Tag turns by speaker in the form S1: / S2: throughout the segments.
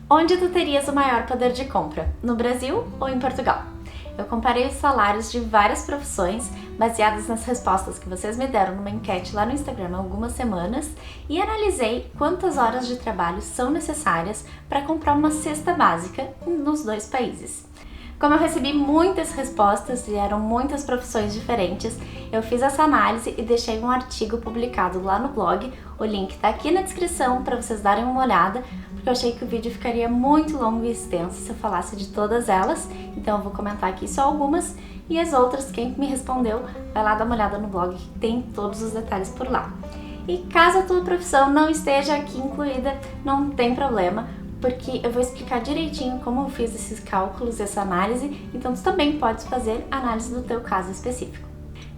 S1: Onde tu terias o maior poder de compra? No Brasil ou em Portugal? Eu comparei os salários de várias profissões baseadas nas respostas que vocês me deram numa enquete lá no Instagram há algumas semanas e analisei quantas horas de trabalho são necessárias para comprar uma cesta básica nos dois países. Como eu recebi muitas respostas e eram muitas profissões diferentes, eu fiz essa análise e deixei um artigo publicado lá no blog. O link está aqui na descrição para vocês darem uma olhada, porque eu achei que o vídeo ficaria muito longo e extenso se eu falasse de todas elas, então eu vou comentar aqui só algumas e as outras, quem me respondeu, vai lá dar uma olhada no blog que tem todos os detalhes por lá. E caso a tua profissão não esteja aqui incluída, não tem problema, porque eu vou explicar direitinho como eu fiz esses cálculos, essa análise, então tu também pode fazer a análise do teu caso específico.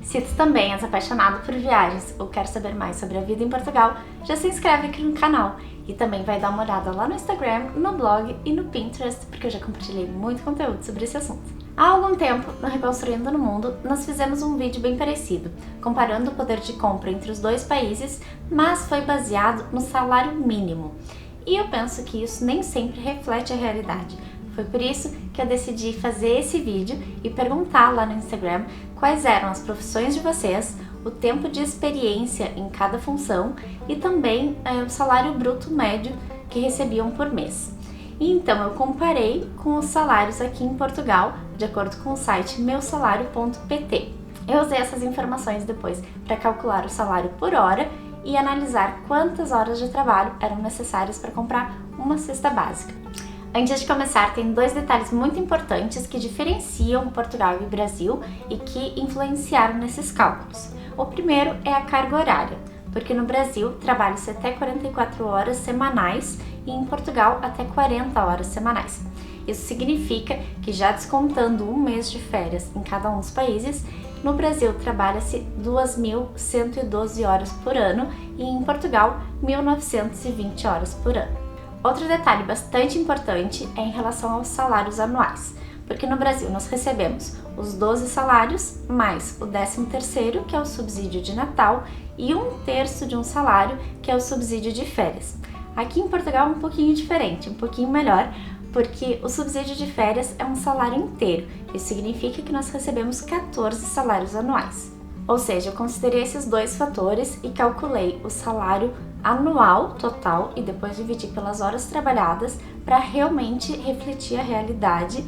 S1: Se tu também és apaixonado por viagens ou quer saber mais sobre a vida em Portugal, já se inscreve aqui no canal e também vai dar uma olhada lá no Instagram, no blog e no Pinterest, porque eu já compartilhei muito conteúdo sobre esse assunto. Há algum tempo, no Reconstruindo no Mundo, nós fizemos um vídeo bem parecido, comparando o poder de compra entre os dois países, mas foi baseado no salário mínimo. E eu penso que isso nem sempre reflete a realidade. Foi por isso que eu decidi fazer esse vídeo e perguntar lá no Instagram quais eram as profissões de vocês, o tempo de experiência em cada função e também o salário bruto médio que recebiam por mês. E então eu comparei com os salários aqui em Portugal, de acordo com o site meusalário.pt. Eu usei essas informações depois para calcular o salário por hora e analisar quantas horas de trabalho eram necessárias para comprar uma cesta básica. Antes de começar, tem dois detalhes muito importantes que diferenciam Portugal e Brasil e que influenciaram nesses cálculos. O primeiro é a carga horária, porque no Brasil trabalha-se até 44 horas semanais e em Portugal até 40 horas semanais. Isso significa que, já descontando um mês de férias em cada um dos países, no Brasil trabalha-se 2.112 horas por ano e em Portugal 1.920 horas por ano. Outro detalhe bastante importante é em relação aos salários anuais, porque no Brasil nós recebemos os 12 salários mais o 13º, que é o subsídio de Natal, e 1/3 de um salário, que é o subsídio de férias. Aqui em Portugal é um pouquinho diferente, um pouquinho melhor, porque o subsídio de férias é um salário inteiro. Isso significa que nós recebemos 14 salários anuais. Ou seja, eu considerei esses dois fatores e calculei o salário anual total e depois dividi pelas horas trabalhadas para realmente refletir a realidade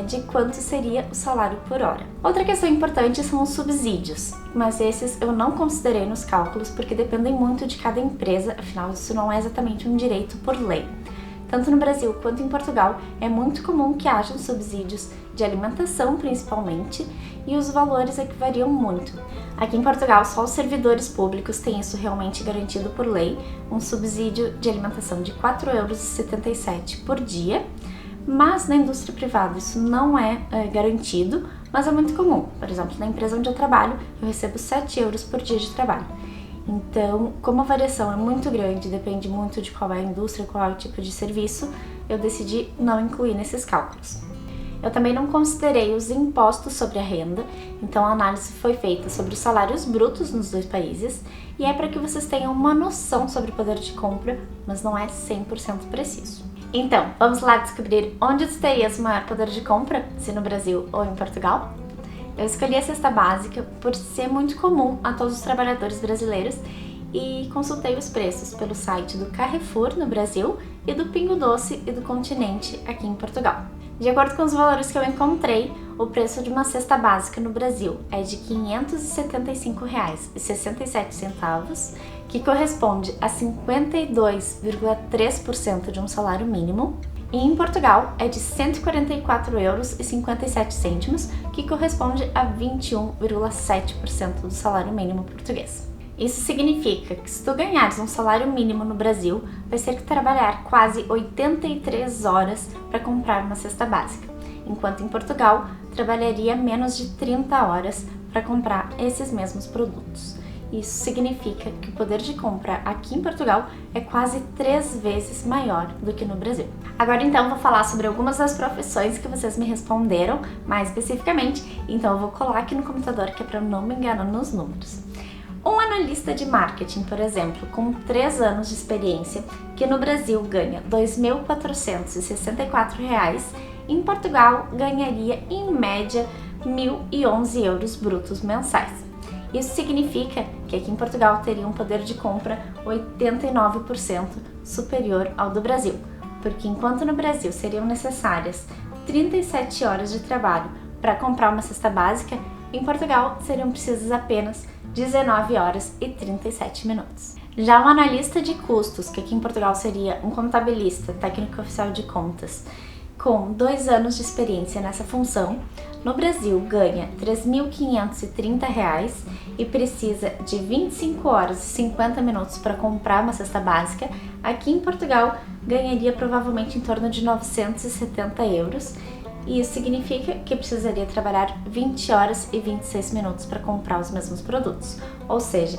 S1: de quanto seria o salário por hora. Outra questão importante são os subsídios, mas esses eu não considerei nos cálculos porque dependem muito de cada empresa, afinal isso não é exatamente um direito por lei. Tanto no Brasil quanto em Portugal é muito comum que hajam subsídios de alimentação principalmente e os valores é que variam muito. Aqui em Portugal só os servidores públicos têm isso realmente garantido por lei, um subsídio de alimentação de 4,77 € por dia, mas na indústria privada isso não é garantido, mas é muito comum. Por exemplo, na empresa onde eu trabalho eu recebo 7 € por dia de trabalho. Então, como a variação é muito grande, depende muito de qual é a indústria, qual é o tipo de serviço, eu decidi não incluir nesses cálculos. Eu também não considerei os impostos sobre a renda, então a análise foi feita sobre os salários brutos nos dois países e é para que vocês tenham uma noção sobre o poder de compra, mas não é 100% preciso. Então, vamos lá descobrir onde tu terias o maior poder de compra, se no Brasil ou em Portugal? Eu escolhi a cesta básica por ser muito comum a todos os trabalhadores brasileiros e consultei os preços pelo site do Carrefour no Brasil e do Pingo Doce e do Continente aqui em Portugal. De acordo com os valores que eu encontrei, o preço de uma cesta básica no Brasil é de R$ 575,67, que corresponde a 52,3% de um salário mínimo. E em Portugal é de R$ 144,57 €, que corresponde a 21,7% do salário mínimo português. Isso significa que se tu ganhares um salário mínimo no Brasil, vai ter que trabalhar quase 83 horas para comprar uma cesta básica, enquanto em Portugal trabalharia menos de 30 horas para comprar esses mesmos produtos. Isso significa que o poder de compra aqui em Portugal é quase 3 vezes maior do que no Brasil. Agora então vou falar sobre algumas das profissões que vocês me responderam mais especificamente, então eu vou colar aqui no computador que é para não me enganar nos números. Um analista de marketing, por exemplo, com 3 anos de experiência, que no Brasil ganha R$ 2.464, em Portugal ganharia em média € 1.011 brutos mensais. Isso significa que aqui em Portugal teria um poder de compra 89% superior ao do Brasil, porque enquanto no Brasil seriam necessárias 37 horas de trabalho para comprar uma cesta básica, em Portugal seriam precisas apenas 19 horas e 37 minutos. Já um analista de custos, que aqui em Portugal seria um contabilista, técnico oficial de contas, com 2 anos de experiência nessa função, no Brasil ganha R$ 3.530 e precisa de 25 horas e 50 minutos para comprar uma cesta básica. Aqui em Portugal ganharia provavelmente em torno de € 970, e isso significa que precisaria trabalhar 20 horas e 26 minutos para comprar os mesmos produtos. Ou seja,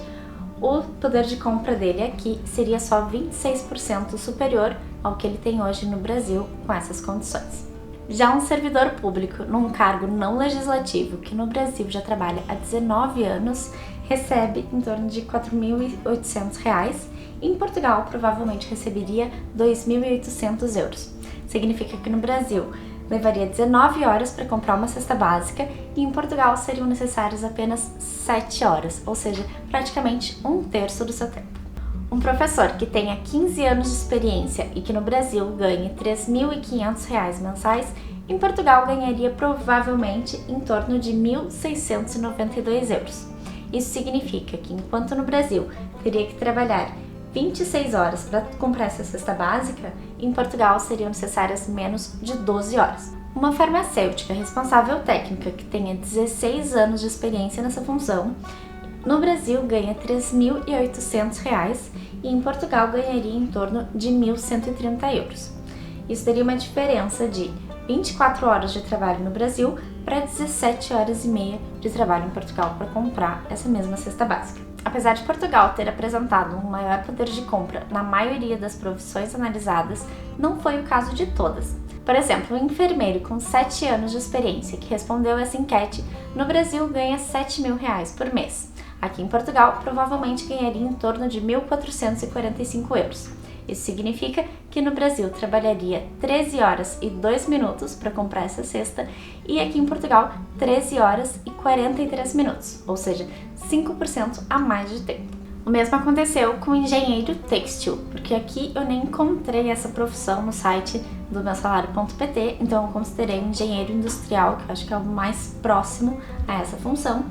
S1: o poder de compra dele aqui seria só 26% superior ao que ele tem hoje no Brasil com essas condições. Já um servidor público num cargo não legislativo, que no Brasil já trabalha há 19 anos, recebe em torno de R$ 4.800, e em Portugal provavelmente receberia € 2.800. Significa que no Brasil levaria 19 horas para comprar uma cesta básica e em Portugal seriam necessárias apenas 7 horas, ou seja, praticamente 1/3 do seu tempo. Um professor que tenha 15 anos de experiência e que no Brasil ganhe R$ 3.500 mensais, em Portugal ganharia provavelmente em torno de € 1.692. Isso significa que enquanto no Brasil teria que trabalhar 26 horas para comprar essa cesta básica, em Portugal seriam necessárias menos de 12 horas. Uma farmacêutica responsável técnica que tenha 16 anos de experiência nessa função, no Brasil ganha R$ 3.800 e em Portugal ganharia em torno de € 1.130. Isso teria uma diferença de 24 horas de trabalho no Brasil para 17 horas e meia de trabalho em Portugal para comprar essa mesma cesta básica. Apesar de Portugal ter apresentado um maior poder de compra na maioria das profissões analisadas, não foi o caso de todas. Por exemplo, um enfermeiro com 7 anos de experiência que respondeu essa enquete, no Brasil ganha R$ 7.000 por mês. Aqui em Portugal, provavelmente ganharia em torno de € 1.445. Isso significa que no Brasil trabalharia 13 horas e 2 minutos para comprar essa cesta e aqui em Portugal 13 horas e 43 minutos, ou seja, 5% a mais de tempo. O mesmo aconteceu com o engenheiro têxtil, porque aqui eu nem encontrei essa profissão no site do meusalário.pt, então eu considerei um engenheiro industrial, que eu acho que é o mais próximo a essa função,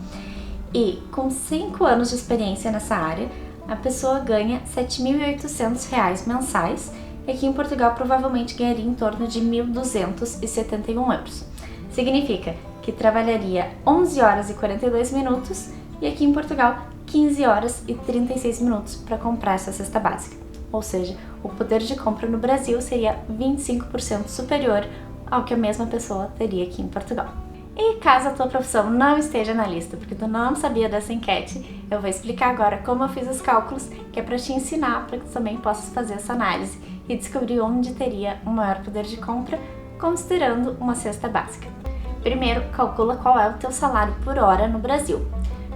S1: e com 5 anos de experiência nessa área, a pessoa ganha R$ 7.800 mensais e aqui em Portugal provavelmente ganharia em torno de € 1.271. Significa que trabalharia 11 horas e 42 minutos e aqui em Portugal 15 horas e 36 minutos para comprar essa cesta básica. Ou seja, o poder de compra no Brasil seria 25% superior ao que a mesma pessoa teria aqui em Portugal. E caso a tua profissão não esteja na lista, porque tu não sabia dessa enquete, eu vou explicar agora como eu fiz os cálculos, que é para te ensinar, para que tu também possas fazer essa análise e descobrir onde teria um maior poder de compra, considerando uma cesta básica. Primeiro, calcula qual é o teu salário por hora no Brasil.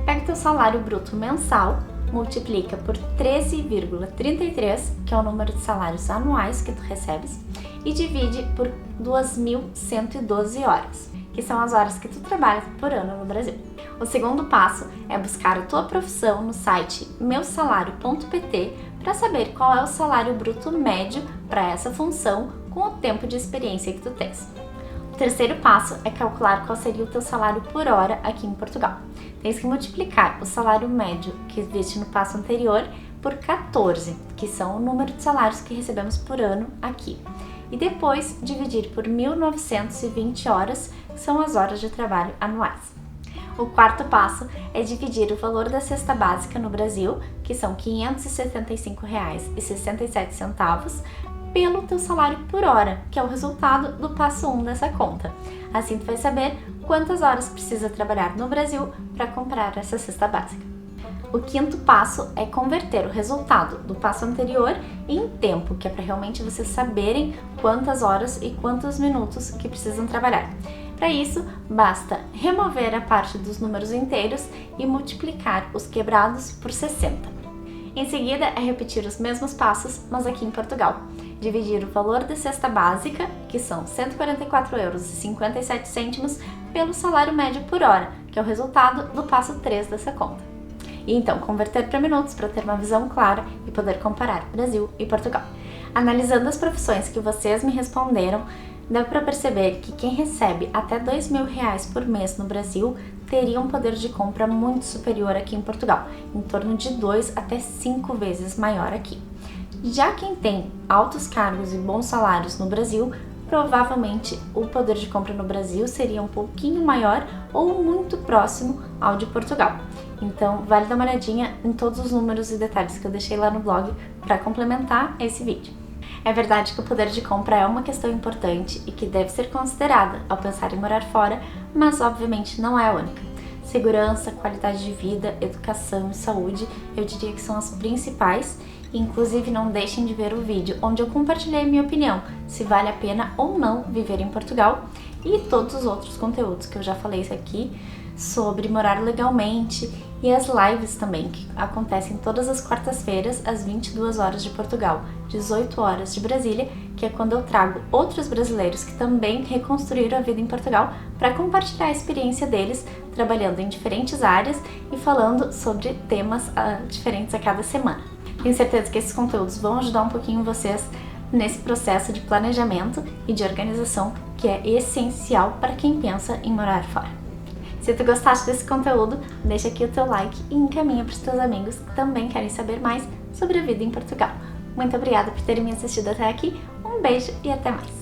S1: Pega o teu salário bruto mensal, multiplica por 13,33, que é o número de salários anuais que tu recebes, e divide por 2.112 horas. Que são as horas que tu trabalha por ano no Brasil. O segundo passo é buscar a tua profissão no site meusalário.pt para saber qual é o salário bruto médio para essa função com o tempo de experiência que tu tens. O terceiro passo é calcular qual seria o teu salário por hora aqui em Portugal. Tens que multiplicar o salário médio que viste no passo anterior por 14, que são o número de salários que recebemos por ano aqui. E depois dividir por 1.920 horas, que são as horas de trabalho anuais. O quarto passo é dividir o valor da cesta básica no Brasil, que são R$ 575,67, pelo teu salário por hora, que é o resultado do passo 1 dessa conta. Assim tu vai saber quantas horas precisa trabalhar no Brasil para comprar essa cesta básica. O quinto passo é converter o resultado do passo anterior em tempo, que é para realmente vocês saberem quantas horas e quantos minutos que precisam trabalhar. Para isso, basta remover a parte dos números inteiros e multiplicar os quebrados por 60. Em seguida, é repetir os mesmos passos, mas aqui em Portugal. Dividir o valor da cesta básica, que são R$ 144,57 €, pelo salário médio por hora, que é o resultado do passo 3 dessa conta. E então converter para minutos para ter uma visão clara e poder comparar Brasil e Portugal. Analisando as profissões que vocês me responderam, dá para perceber que quem recebe até R$ 2.000 por mês no Brasil teria um poder de compra muito superior aqui em Portugal, em torno de 2 até 5 vezes maior aqui. Já quem tem altos cargos e bons salários no Brasil, provavelmente o poder de compra no Brasil seria um pouquinho maior ou muito próximo ao de Portugal. Então, vale dar uma olhadinha em todos os números e detalhes que eu deixei lá no blog para complementar esse vídeo. É verdade que o poder de compra é uma questão importante e que deve ser considerada ao pensar em morar fora, mas obviamente não é a única. Segurança, qualidade de vida, educação e saúde, eu diria que são as principais. Inclusive, não deixem de ver o vídeo onde eu compartilhei minha opinião, se vale a pena ou não viver em Portugal, e todos os outros conteúdos que eu já falei aqui sobre morar legalmente, e as lives também, que acontecem todas as quartas-feiras às 22 horas de Portugal, 18 horas de Brasília, que é quando eu trago outros brasileiros que também reconstruíram a vida em Portugal para compartilhar a experiência deles trabalhando em diferentes áreas e falando sobre temas diferentes a cada semana. Tenho certeza que esses conteúdos vão ajudar um pouquinho vocês nesse processo de planejamento e de organização que é essencial para quem pensa em morar fora. Se tu gostaste desse conteúdo, deixa aqui o teu like e encaminha para os teus amigos que também querem saber mais sobre a vida em Portugal. Muito obrigada por terem me assistido até aqui, um beijo e até mais!